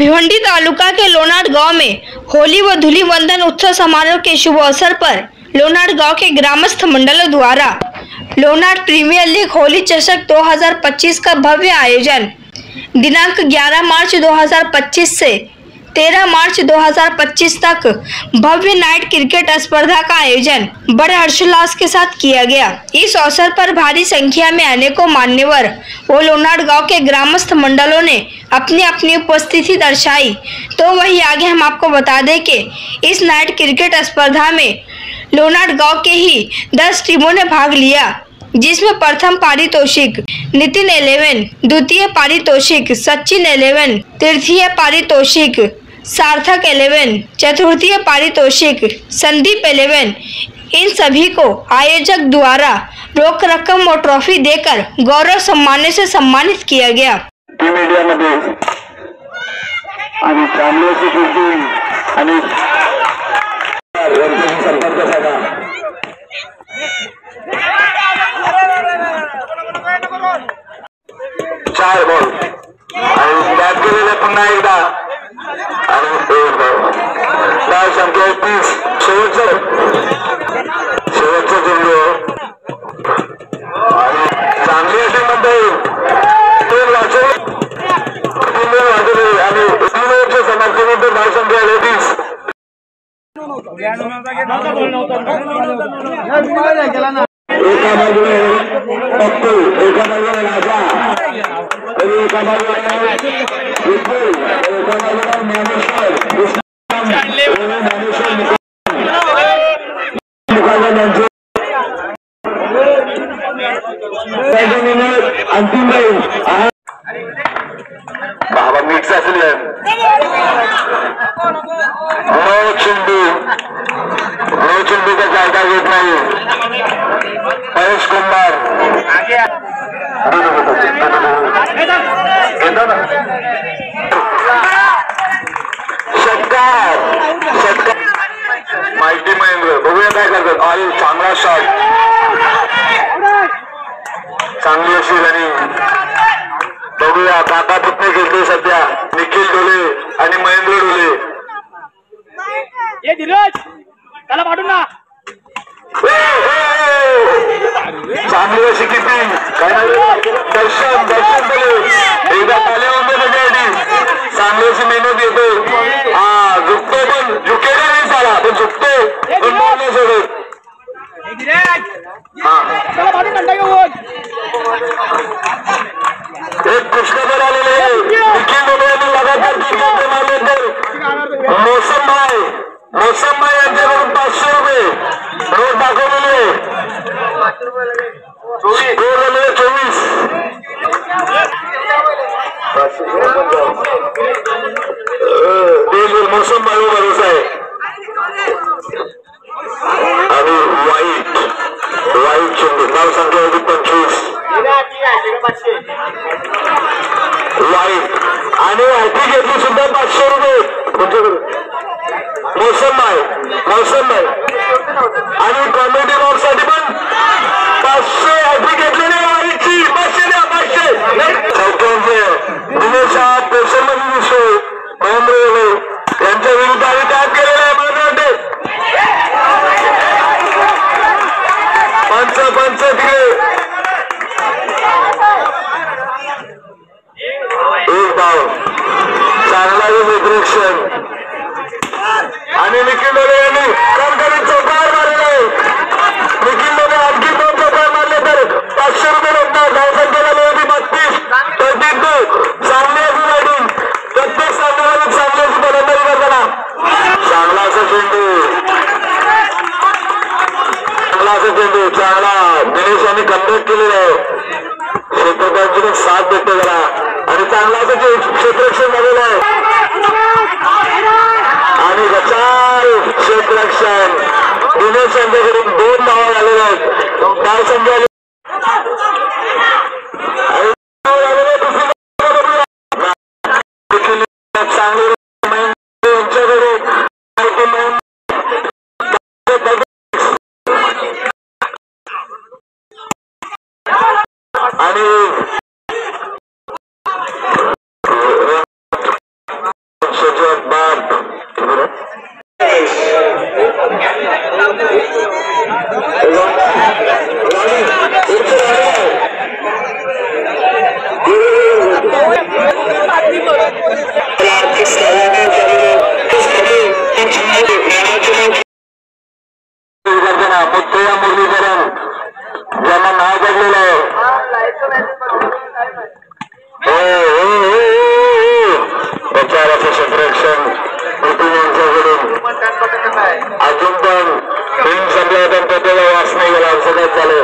भिवंडी तालुका के लोनाट गांव में होली व धूलिवंदन उत्सव समारोह के शुभ अवसर पर लोनाट गांव के ग्रामस्थ मंडलों द्वारा लोनाट प्रीमियर लीग होली चषक 2025 का भव्य आयोजन दिनांक 11 मार्च 2025 से 13 मार्च 2025 तक भव्य नाइट क्रिकेट स्पर्धा का आयोजन बड़े हर्षोल्लास के साथ किया गया। इस अवसर पर भारी संख्या में अनेकों मान्यवर व लोनाट गांव के ग्रामस्थ मंडलों ने अपनी अपनी उपस्थिति दर्शाई। तो वही आगे हम आपको बता दें कि इस नाइट क्रिकेट स्पर्धा में लोनाट गांव के ही 10 टीमों ने भाग लिया, जिसमें प्रथम पारितोषिक नितिन 11, द्वितीय पारितोषिक सचिन 11, तृतीय पारितोषिक सार्थक 11, चतुर्थीय पारितोषिक संदीप 11। इन सभी को आयोजक द्वारा रोक रकम और ट्रॉफी देकर गौरव सम्मान से सम्मानित किया गया। टीम इंडिया मध्ये आणि चांगल्याची टीम आणि संपर्क साधा 4 बॉल आणि बॅट केलेले पुन्हा एकदा आणि संख्या 30 शेवटचं चेंडू आणि चांगली टीम मध्ये 3 वाजवले आणि 3 ओव्हरच्या समाप्तीनंतर धाव संख्या 30 एका बाजूने पप्पू, एका बाजूने राजा, एका बाजूने विपुल, एका बाजूने ज्ञानेश्वर अंतिम बाबा मिक्स असले चेंडूचा जायका घेत नाही महेश कुमार षटकार माहिती महेंद्र बघूया काय करतात। अरे चांगला शॉट, चांगली अशी रनिंग बघूया। काका पुतणे खेळते सध्या निखिल डोले आणि महेंद्र डोले। त्याला पाठवून ना चांगली अशी किपिंग काय दर्शन डोले एकदा ताल्यावर त्याच्यासाठी चांगली अशी मेहनत येतो। हा झुकतो पण झुकेला नाही साला पण झुकतो पण नाही सोडत। एक पुष्कळ आलेले निखिल डोले यांनी लगातार 3 गंटे मारले तर मौसम भाई यांच्याकडून 500 रुपये रोज दाखवलेले 24 मौसम भाई भरोसा आहे। आणि वाईट चेंडू धाव संख्या 25 वाईट आणि हॅट्रिक घेतली सुद्धा 500 रुपये मौसम भाई आणि कॉमेडी बॉक्स साठी पण 500 हॅट्रिक घेतलेली वाईटची 500 द्या 500 चौक्यांचे दिनेश पेशर मध्ये दिसतो महेंद्र यांच्या विरुद्ध आणि टॅप केलेला आहे। मला वाटते पंच तिकडे एक धाव चांगला निर्देशन आणि निखिल डोले यांनी कारखान्यात चौकार मारले। निखिल डोले आणखी 2 चौकार मारले तर 500 रुपये भेटणार। धाव संख्येला 32 चांगली अशी बॅटिंग प्रत्येक सामन्यामध्ये चांगली अशी फलंदाजी करताना चांगला असा चेंडू चांगला दिनेश यांनी कमबॅक केलेला आहे। क्षेत्ररक्षकांची पण साथ भेटते जरा आणि चांगला असं क्षेत्ररक्षण झालेलं आहे आणि क्षेत्ररक्षण दिनेश यांच्याकडून 2 धावा झालेल्या आहेत। धाव संख्या आणि ना मुत्तया मुरलीधरन ज्यांना नाव पडलेलं आहे. प्रचाराचं क्षेत्ररक्षण नितीन यांच्याकडून अजून पण टीम संपल्यानंतर त्याला वास नाही गेला असं काय झालं.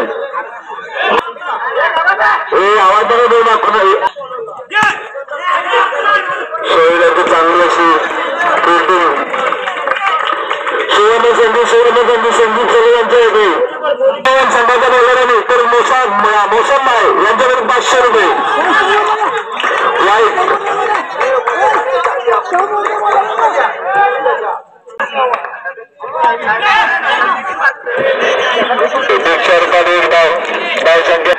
आवाज बघा देऊ ना कुणा शहराची चांगली अशी फिल्डिंग सुवर्ण संधी चले यांच्या येते संघाचा बोलणाऱ्यांनी तर मोसम माय यांच्याकडे 500 रुपये वाईट डाव संख्या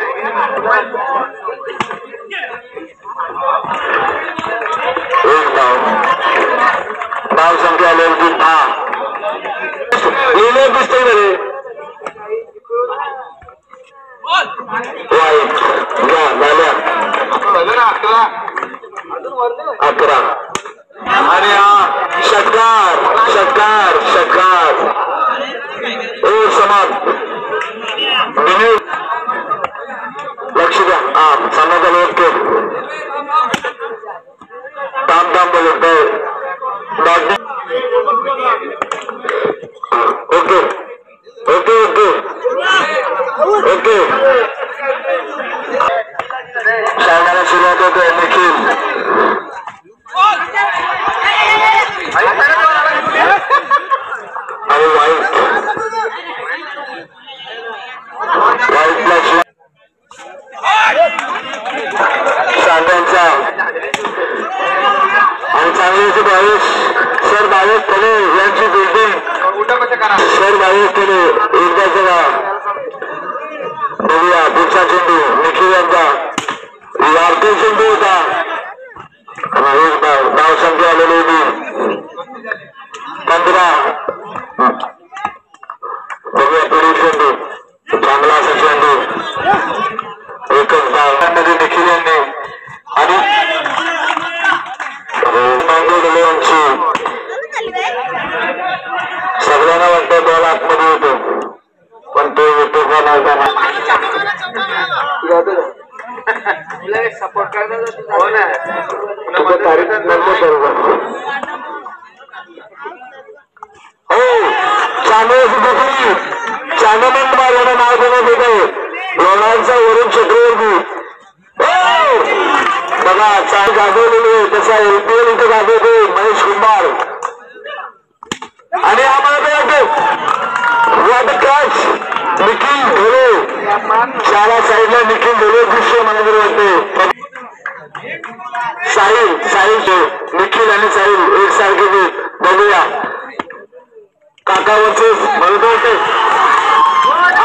डाव संख्या लेवती 10 लिहिलं दिसतंय रे वाईट घ्या झाल्या 11 आणि हा षटकार समाप्त लक्ष द्या. हा सामना ओके थांब बोलतोय ओके ओके ओके ओके सामन्याला सुरुवात होते. निखिल आणि वाईट सामन्यांचा आणि चांगले भावेश सर भावेश कडे यांची बिल्डिंग सर भावेश कडे एकदा जरा बघूया. पुढचा चेंडू निखिल यांचा वारकरी चेंडू होता. धाव संख्या आलेली होती 15. बघूया पुढील चेंडू चांगला असा चेंडू एकच धावांमध्ये निखिल यांनी आणि सगळ्यांना वाटतं बॉल आतमध्ये होतो पण तो येतो का नव्हता सपोर्ट करतात हो चांगलं मारल्यानं नाव देण्यात येत आहे. लोणारचा वरुण चक्रवर्ती बघा चाल गाजवलेली आहे. तसा LPL इथे गाजवतो महेश कुंभार आणि आम्हाला कॅच निखिल ढोले शाळा साईडला निखिल ढोले दृश्य मला वाटते. साहिल निखिल आणि साहिल एकसारखे बघूया काका वर्सेस म्हणत होते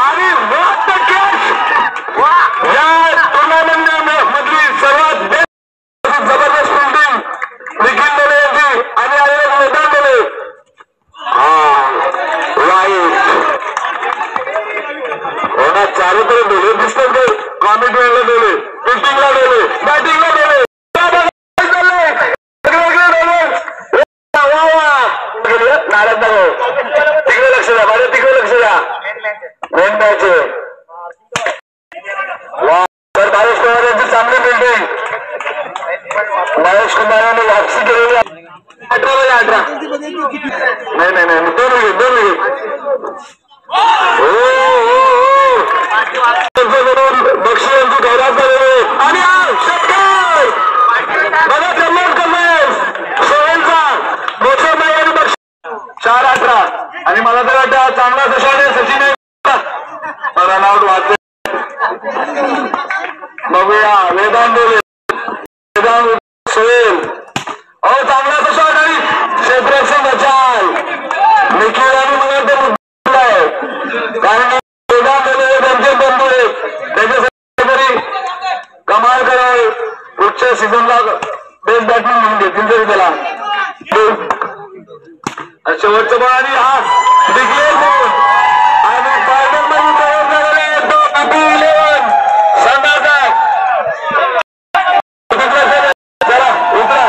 आणि या टुर्नामेंट मधली सर्वात जबरदस्त फिल्डिंग निखिल ढोले यांची आणि आलेले मैदान ढोले. होणार चालू तरी ढोले दिसतात ते कॉमेडीला ढोले फिल्डिंगला ढोले बॅटिंगला ढोले तिकडे लक्ष द्या माझ्या तिकडे लक्ष द्या. Main match sir Mahesh Kumar यांची चांगली बिल्डिंग महेश कुमार यांनी वापसी केलेली 18 नाही 2 मिनिट बक्षी यांची जाहिरात झालेली आणि षटकार बघा सोहेलचा मोसम आणि बक्षी 4-18 आणि मला तर वाटतं चांगला दशाने सचिन रनआउट वाचले. बघूया वेदांत सोहेल चांगला दशा आणि क्षेत्राचे बचाल निखिल आणि मला ते मुद्दा आहे कारण त्यांचे बंधू आहेत त्याच्यासाठी तरी कमाल करावे. पुढच्या सीझनला बेस्ट बॅटमॅन म्हणून घेतील तरी त्याला शेवटचं बॉल आणि हा डिक्लेअर करून आणि फायनल मध्ये तयार झालेले तो BP11 संघाचा चला उतरा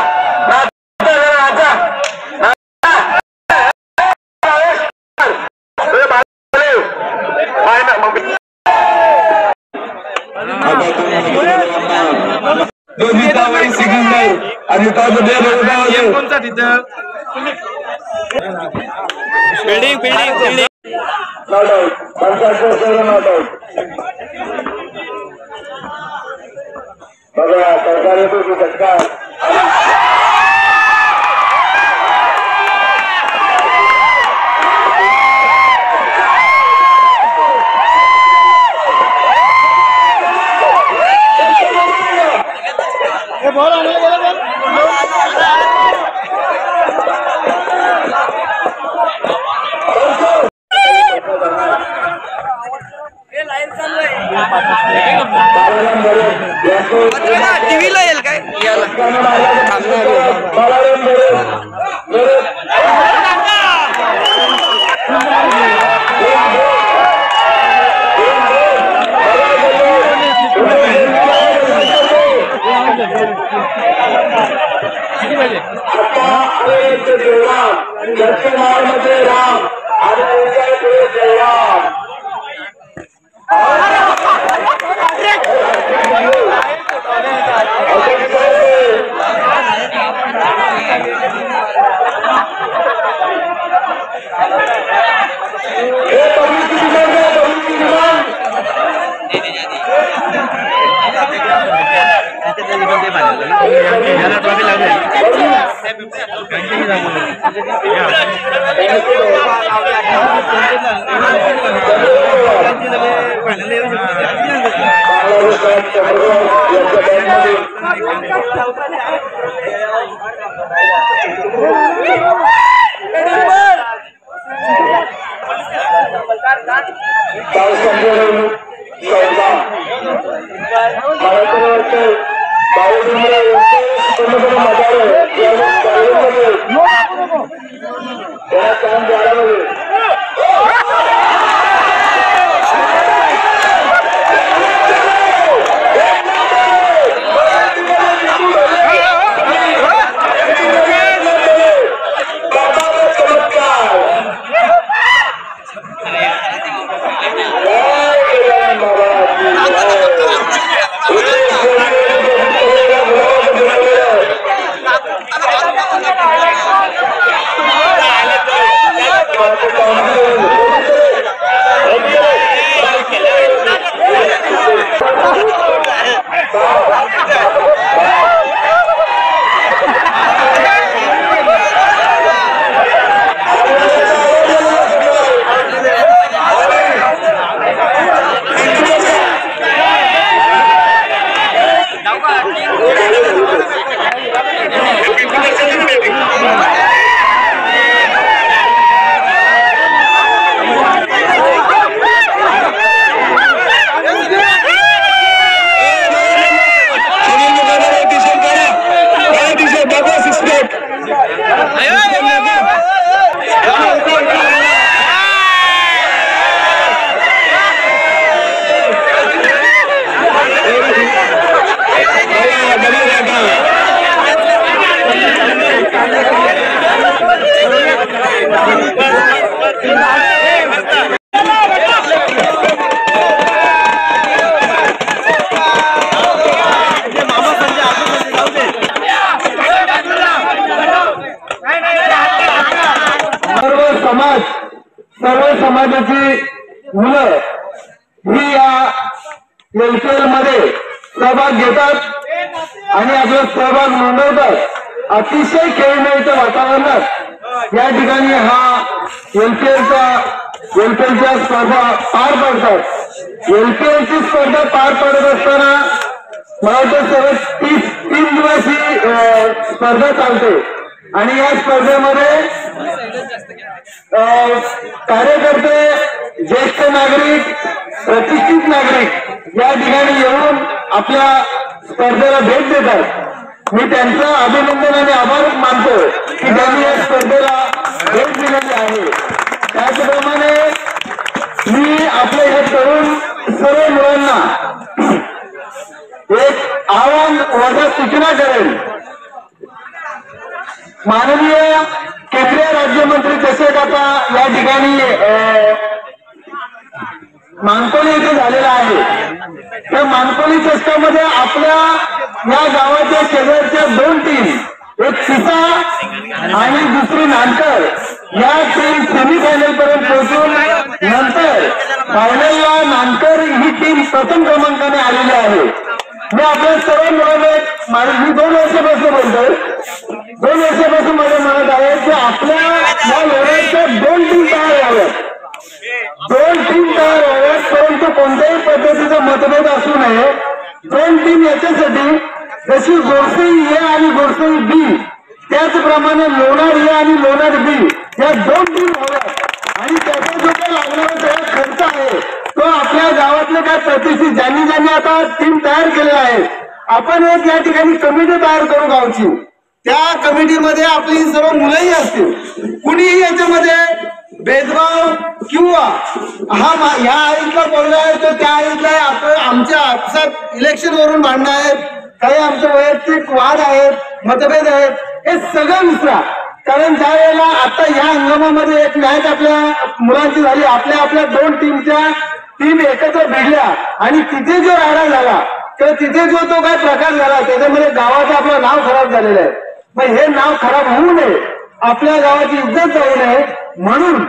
आणि कोणता तिथं building building building not out 55 not out बघा सरकार येतो की सरकार टीव्हीला येईल काय दक्षिणामध्ये राम आणि जयराम सर्व समाजाची मुलं ही या एलसीएल मध्ये सहभाग घेतात आणि आपला सहभाग नोंदवतात। अतिशय खेळमेळीच्या वातावरणात या ठिकाणी हा एलसीएलच्या स्पर्धा पार पडतात। एलसीएलची स्पर्धा पार पडत असताना मला वाटतं सर्व 3 दिवस ही स्पर्धा चालते आणि या स्पर्धेमध्ये कार्यकर्ते, ज्येष्ठ नागरिक, प्रतिष्ठित नागरिक या ठिकाणी येऊन आपल्या स्पर्धेला भेट देतात। मी त्यांचं अभिनंदन आणि आभार मानतो की त्यांनी या स्पर्धेला भेट दिलेली आहे। त्याचप्रमाणे मी आपल्या या तरुण सर्व मुलांना एक आव्हान वजा सूचना करेन। माननीय केंद्रीय राज्यमंत्री चषक आता या ठिकाणी मानकोली येथे झालेला आहे। त्या मानकोली चषकामध्ये आपल्या या गावाच्या शेजारच्या 2 टीम, एक पिसा आणि दुसरी नानकर, या टीम सेमीफायनल पर्यंत पोहोचून नंतर फायनलला नानकर ही टीम प्रथम क्रमांकाने आलेली आहे. मी आपल्या सर्व मुलांना मी 2 वर्षापासून बोलतोय, 2 वर्षापासून माझ्या मनात आहे की आपल्या या लढाईच्या 2 टीम तयार व्हाव्यात, 2 टीम तयार व्हाव्यात, परंतु कोणत्याही पद्धतीचा मतभेद असू नये. 2 टीम याच्यासाठी जशी गोरसई ए आणि गोरसई बी, त्याचप्रमाणे लोणार ए आणि लोणार बी या 2 टीम व्हाव्यात आणि त्याचा जो काही लागणारा सगळा खर्च आहे तो आपल्या गावातले काय प्रतिष्ठित ज्यांनी आता टीम तयार केलेला आहे, आपण एक या ठिकाणी कमिटी तयार करू गावची. त्या कमिटीमध्ये आपली सर्व मुलंही असतील. कुणीही याच्यामध्ये भेदभाव किंवा ह्या आईतला बोलला आहे तो त्या आईतला आहे, आपण आमच्या आपसात इलेक्शन वरून भांडणं आहेत, काही आमचे वैयक्तिक वाद आहेत, मतभेद आहेत, हे सगळं विसरा. कारण ज्या वेळेला आता या हंगामामध्ये एक मॅच आपल्या मुलांची झाली, आपल्या 2 टीमच्या टीम एकत्र भिडल्या आणि तिथे जो राडा झाला किंवा तिथे जो तो काय प्रकार झाला त्याच्यामध्ये गावाचं आपलं नाव खराब झालेलं आहे. मग हे नाव खराब होऊ नये, आपल्या गावाची इज्जत जाऊ नये म्हणून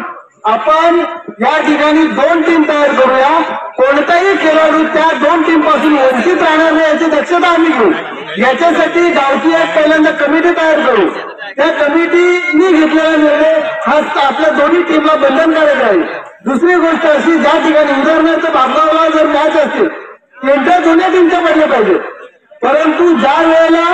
आपण या ठिकाणी 2 टीम तयार करूया. कोणताही खेळाडू त्या 2 टीम पासून वंचित राहणार नाही याची दक्षता आम्ही घेऊ. याच्यासाठी गावची एक पहिल्यांदा कमिटी तयार करू. त्या कमिटीने घेतलेला निर्णय हा आपल्या दोन्ही टीमला बंधनकारक राहील. दुसरी गोष्ट अशी, ज्या ठिकाणी उदाहरणार्थ भागावाला जर मॅच असतील त्यांच्या दोन्ही टीमच्या पडल्या पाहिजे, परंतु ज्या वेळेला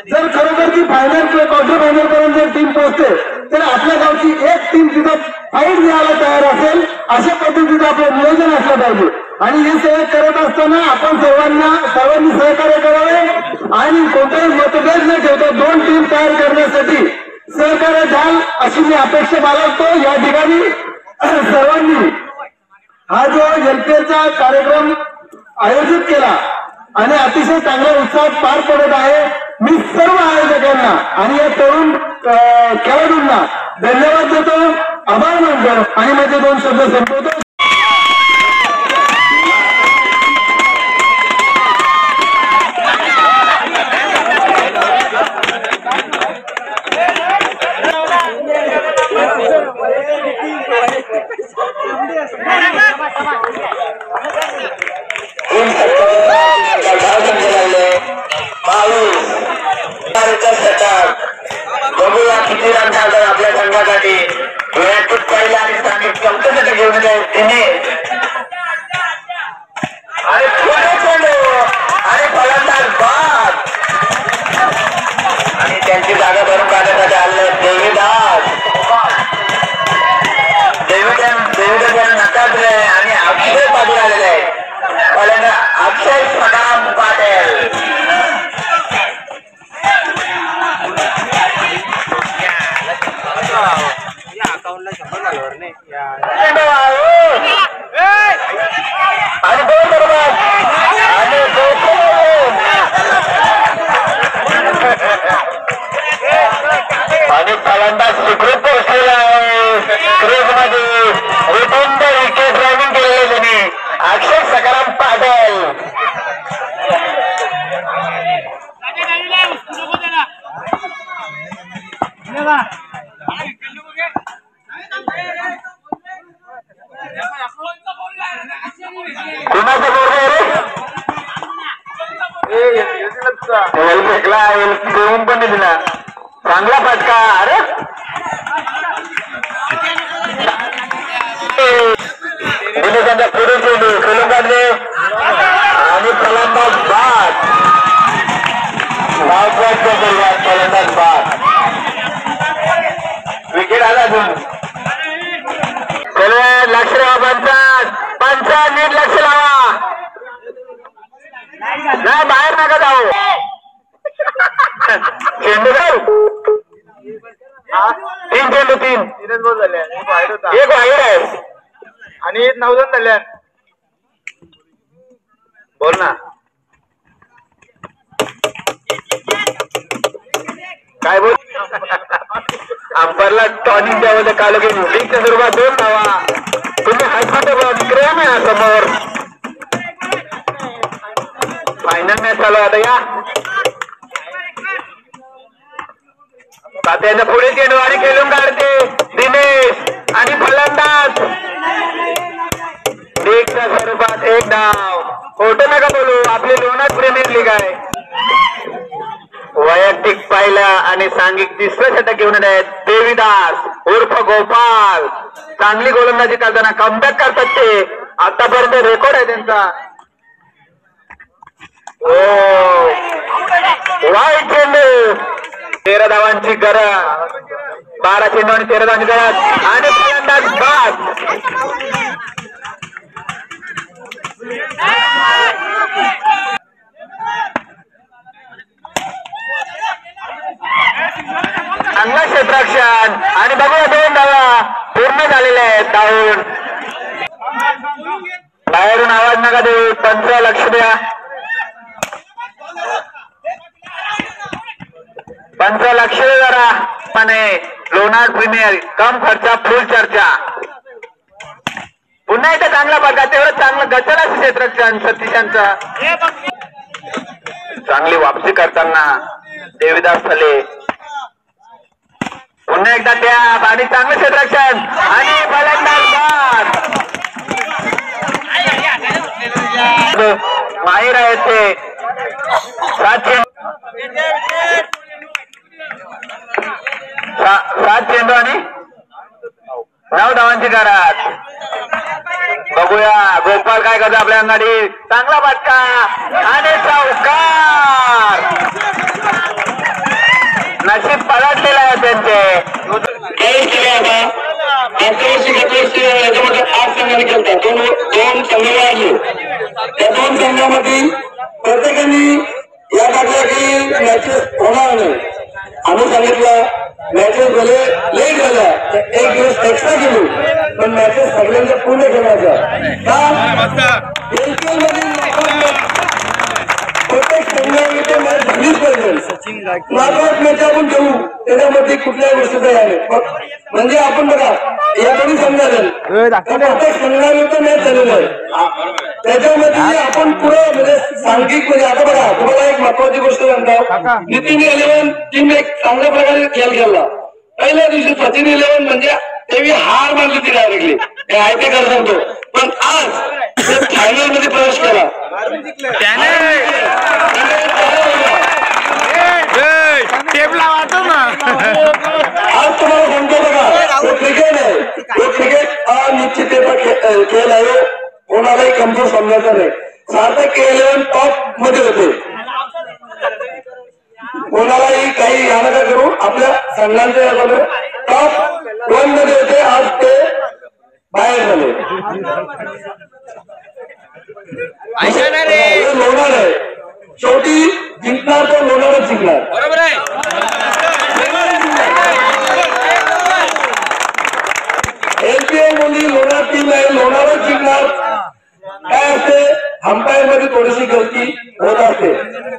जर खरोखर ती फायनल किंवा क्वार्टर फायनल पर्यंत जर टीम पोहोचते तर आपल्या गावची एक टीम तिथं फाईट द्यायला तयार असेल अशा पद्धतीचं आपलं नियोजन असलं पाहिजे. आणि हे सगळं करत असताना आपण सर्वांनी सहकार्य करावे आणि कोणताही मतभेद न ठेवता 2 टीम तयार करण्यासाठी सहकार्य द्याल अशी मी अपेक्षा बाळगतो. या ठिकाणी सर्वांनी हा जो एलपीएलचा कार्यक्रम आयोजित केला आणि अतिशय चांगल्या उत्साहात पार पडत आहे. मी सर्व आयोजकांना आणि या तरुण खेळाडूंना धन्यवाद देतो, आभार मानतो आणि माझे 2 शब्द संपवतो. बघूया किती रन काढतात आपल्या संघासाठी. विराट पहिला आणि स्थानिक चौथ्यासाठी घेऊन तिने आणि आणि फलंदाज बाद आणि त्यांची जागा भरून काढण्यासाठी आले देवीदास यांना नकारले आणि अक्षय पाटील आलेले आहे. फलंदाज अक्षय सदाम पाटील. आणि फलंदाज सुखरूप पोहोचलेला आहे. क्रीजमध्ये रुटीन विकेट ड्रायव्हिंग केलेले त्यांनी अक्षय सकाराम पाटील. फेकला देऊन पण दिला चांगला फटका. अरे त्यांच्या पुढे खेळून काढले आणि फलंदाज बाद. फलंदाज बाद. विकेट आला अजून. लक्ष लावा पंचात नीट लक्ष लावा. नाही बाहेर नका जाऊ. चेंडू जाऊ 3 चेंडू 3 बॉल झाले. एक बाहेर आहे आणि 9 रन झाले. बोल ना काय बोल. अंपायरला टॉनिंग द्यावं काल की लीगच्या स्वरूपात 2 धावा. तुम्ही हायफाट क्रेम आहे समोर. फायनल मॅच चालू आता या. खेळून काढते दिनेश आणि फलंदाज लीगच्या स्वरूपात एक डाव. खोटं नका बोलू, आपली लोणार प्रीमियर लीग आहे. वैयक्तिक पहिला आणि सांघिक तिसरं षटक घेऊन आहेत देवीदास उर्फ गोपाल. चांगली गोलंदाजी करताना कमबॅक करतात ते. आतापर्यंत रेकॉर्ड आहे त्यांचा. वाईट चेंडू. 13 धावांची गरज. 12 चेंडू आणि 13 धावांची गरज आणि फलंदाज बाद. चांगला क्षेत्ररक्षण आणि बघूया 2 धावा पूर्ण झालेल्या आहेत. धावून बाहेरून आवाज नका देऊ. पंच लक्ष द्या. पंच लक्ष द्या जरा. आणि लोणार प्रीमियर कम खर्चा फुल चर्चा. पुन्हा एकदा चांगला बघा. तेवढं चांगलं गचला क्षेत्ररक्षण सतीशांचा. चांगली वापसी करताना देवीदास फले. पुन्हा एकदा टॅप आणि चांगलं क्षेत्ररक्षण आणि फलंदाज बाद. माहीर आहेत ते. 7 चेंडू आणि 9 धावांची गरज. बघूया गोपाल काय करतो आपल्या अंगाडी. चांगला फटका आणि चौकार. नशीब पलटलेलं आहे त्यांचे. 8 संघांनी खेळतात. 2 संघ वाढले. त्या 2 संघामध्ये प्रत्येकाने या टाकल्या की मॅचेस होणार नाही. आम्ही सांगितलं मॅचेस भले लेट झाल्या तर 1 दिवस एक्स्ट्रा गेलो पण मॅचेस सगळ्यांच्या पूर्ण खेळायच्या. प्रत्येक संघामध्ये मॅच झालीच पाहिजे. नॉकआउट मॅच आपण घेऊ त्याच्यामध्ये कुठल्याही गोष्टीचा आहे. म्हणजे आपण बघा या दोन्ही संघाला प्रत्येक संघामध्ये मॅच झालेलं आहे. त्याच्यामध्ये आपण पुढे म्हणजे सांघिक म्हणजे आता बघा तुम्हाला एक महत्वाची गोष्ट सांगतो. नितीन 11 टीम एक चांगल्या प्रकारे खेळ खेळला. पहिल्या दिवशी सचिन 11 म्हणजे तेवी हार मानली ती डायरेक्टली. हे आहे ते कर सांगतो. पण आज फायनल मध्ये प्रवेश केला. टेबला वाटतो ना. आज तुम्हाला सांगतो बघा क्रिकेट आहे. क्रिकेट हा निश्चित खेळ आहे. कोणालाही कमजोर समजायचं नाही. सार्थक 11 टॉप मध्ये होते. कोणालाही काही या नका करू. आपल्या संघांच्या टॉप 1 मध्ये होते. आज ते बाहेर झाले. लोणार आहे. शेवटी जिंकणार तर लोणारच जिंकणार. बरोबर आहे. एलपीएल मध्ये लोणार टीम आहे. लोणारच जिंकणार. काय असते अंपायर मध्ये थोडीशी गलती होत असते.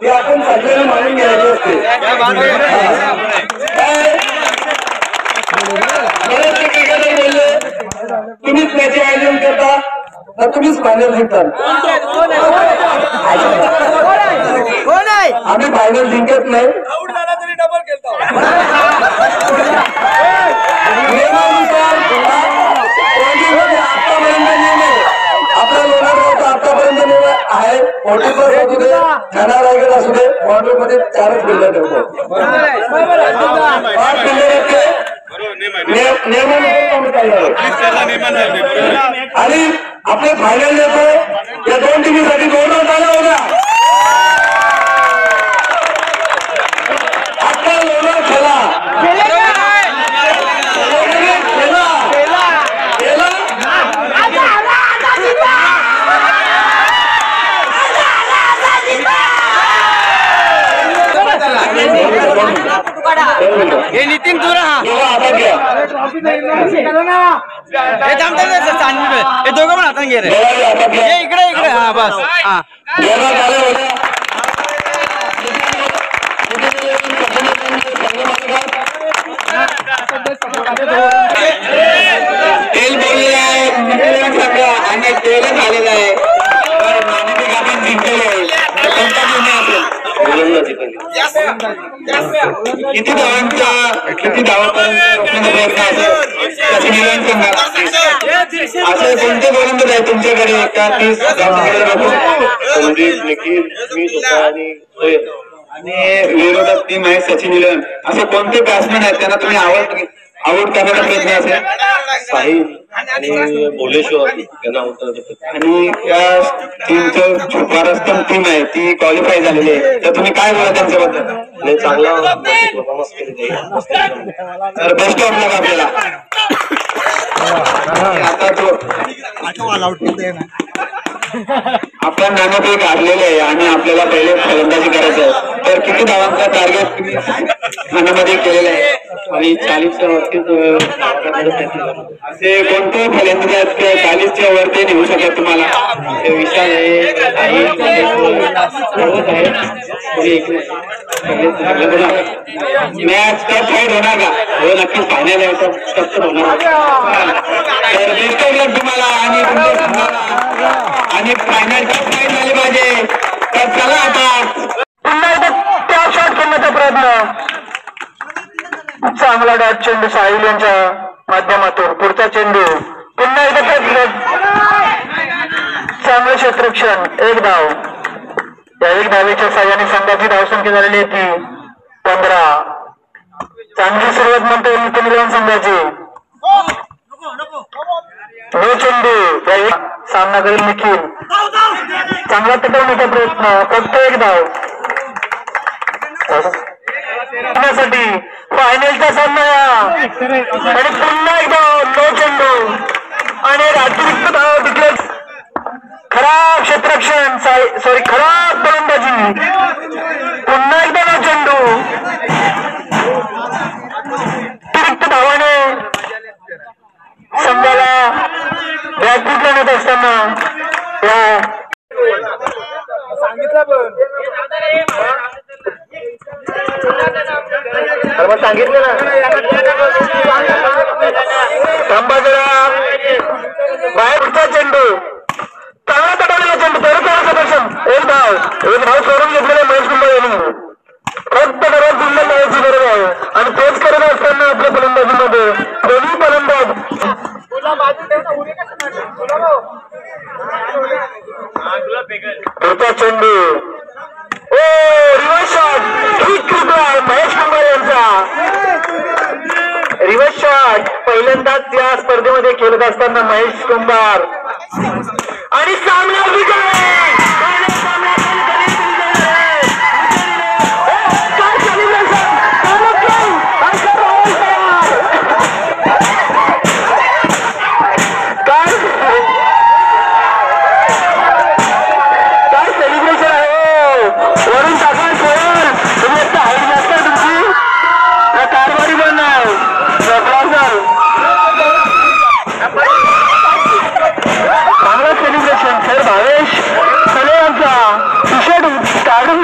ती आपण सगळ्यांना मानून घ्यायची असते. काय बरेचसे क्रिकेटर बोलले तुम्हीच मॅच आयोजन करता तर तुम्हीच फायनल जिंकता. आम्ही फायनल जिंकत नाही. नियमानुसार आतापर्यंत नियम आहे. आपल्या लोणारगावचा आतापर्यंत नियम आहे. 40+ असू दे ठाणा रायगड असू दे बॉर्डर मध्ये 4च बिल्डर ठेवतो. 5 बिल्डर आणि आपले फायनल देतो. या 2 टीमीसाठी 2 रन आला होता. आता लोणार खेळा हे नितीन तुरा हे दोघं पण हातात घे रे. इकडे इकडे. हा बस. हा तेल बोललेलं आहे. आणि तेल झालेलं आहे. आपण जिंकलेलं आहे. कोणता निर्णय असेल किती धावांपर्यंत सचिन इलेव्हन संघ असे कोणते गोलंदाज आहे तुमच्याकडे का 30 आणि विरोधात टीम आहे सचिन इलेव्हन असे कोणते बॅट्समॅन आहेत त्यांना तुम्ही आउट करण्याचा प्रयत्न असेल साहिल आणि भोलेश्वर यांना आणि या टीमचं महाराष्ट्र टीम आहे ती क्वालिफाय झालेली आहे तर तुम्ही काय बोला त्यांच्याबद्दल नाही चांगला परफॉर्मन्स केली तर बेस्ट ऑफ लक आपल्याला आता तो आपण नाणेफेक हारलेले आहे आणि आपल्याला पहिले फलंदाजी करायचं आहे तर किती धावांचा टार्गेट तुम्ही मनामध्ये केलेलं आहे आणि 40च्या वरतीच असे कोणते फलंदाज आहेत की 40च्या वरती नेऊ शकत तुम्हाला विशाल आहे मॅच टफ फाईट होणार का हो नक्कीच फायनल आहे टफ होणार तर बेस्ट ऑफ लक तुम्हाला आणि फायनल टफ फाईट झाली पाहिजे तर चला आता पुन्हा एकदा त्या शॉट खेळण्याचा प्रयत्न चांगला डॅट चेंडू साहिल यांच्या माध्यमातून पुढचा चेंडू पुन्हा एकदा चांगलं क्षेत्ररक्षण एक धाव या एक धावेच्या साह्याने संघाची धावसंख्या झालेली आहे ती 15 चांगली सुरुवात म्हणतो नितीन इलेव्हन संघाची नो चेंडू सामना करेल निखिल चांगला टिकवण्याचा प्रयत्न फक्त एक धाव फायनलचा सामना आणि पुन्हा एकदा नो चेंडू आणि अतिरिक्त धाव डिक्लेअर खराब क्षेत्ररक्षण सॉरी खराब फलंदाजी पुन्हा एकदा नो चेंडू अतिरिक्त धावाने संघाला व्यासपीठ नेत असताना सांगितलं ना थांबा जरा बाहेर पुढचा चेंडू चांगला तटवलेला चेंडू चांगलं दर्शन एक धाव सोडून घेतलेला महेश कुंभार यांनी फक्त घरात सुंदर धावायची गरज आहे आणि तेच करत असताना आपल्या फलंदाजीमध्ये दोन्ही फलंदाज पुढचा चेंडू रिव्हर्स शॉट ठीक आहे महेश कुंभार यांचा रिव्हर्स शॉट पहिल्यांदाच या स्पर्धेमध्ये खेळत असताना महेश कुंभार आणि सामना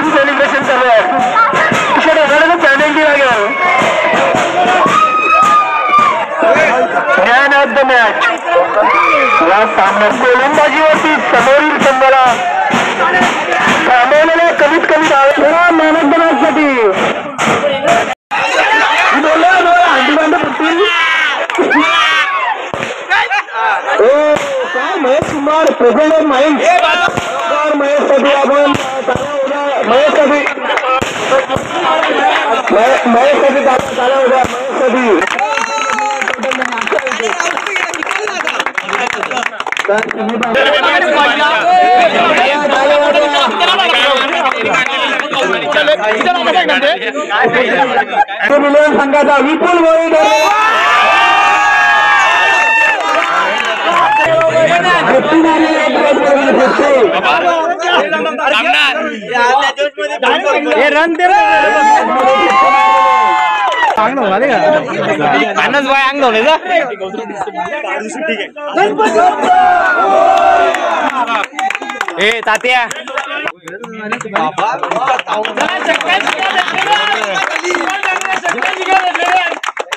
सेलिब्रेशन चालू आहे मॅन ऑफ द मॅच या सामन्यात गोलंदाजीवरती समोरील संघाला थांबवलेल्या कमीत कमी धावा मॅन ऑफ द मॅच साठी महेश कुमार प्रेसिडेंट महेश साठी आपण महेशसाठी चालू उद्या महेशसाठी संघाचा विपुल गोळी रन दे अंग नव्हते का अनस भाई अंग नव्हते ए तात्या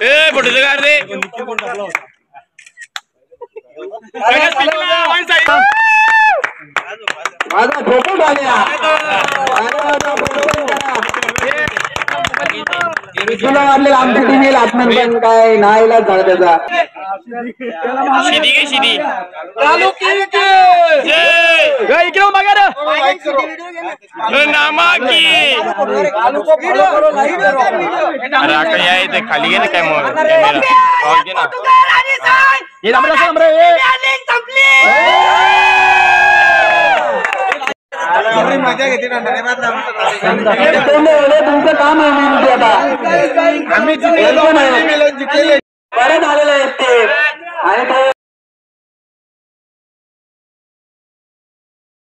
ए फोटो जगा रे माझा फोटो झाला विष्णूला वाटलेलं आमची टीम येईल आत्मन पण काय नाहीला झाला त्याचा इकडे बघा अरे खाली घे ना कॅमेरा मजा घेते ना तुमचं काम आहे आता आम्ही जिंकलेलो बरं झालेलं आहे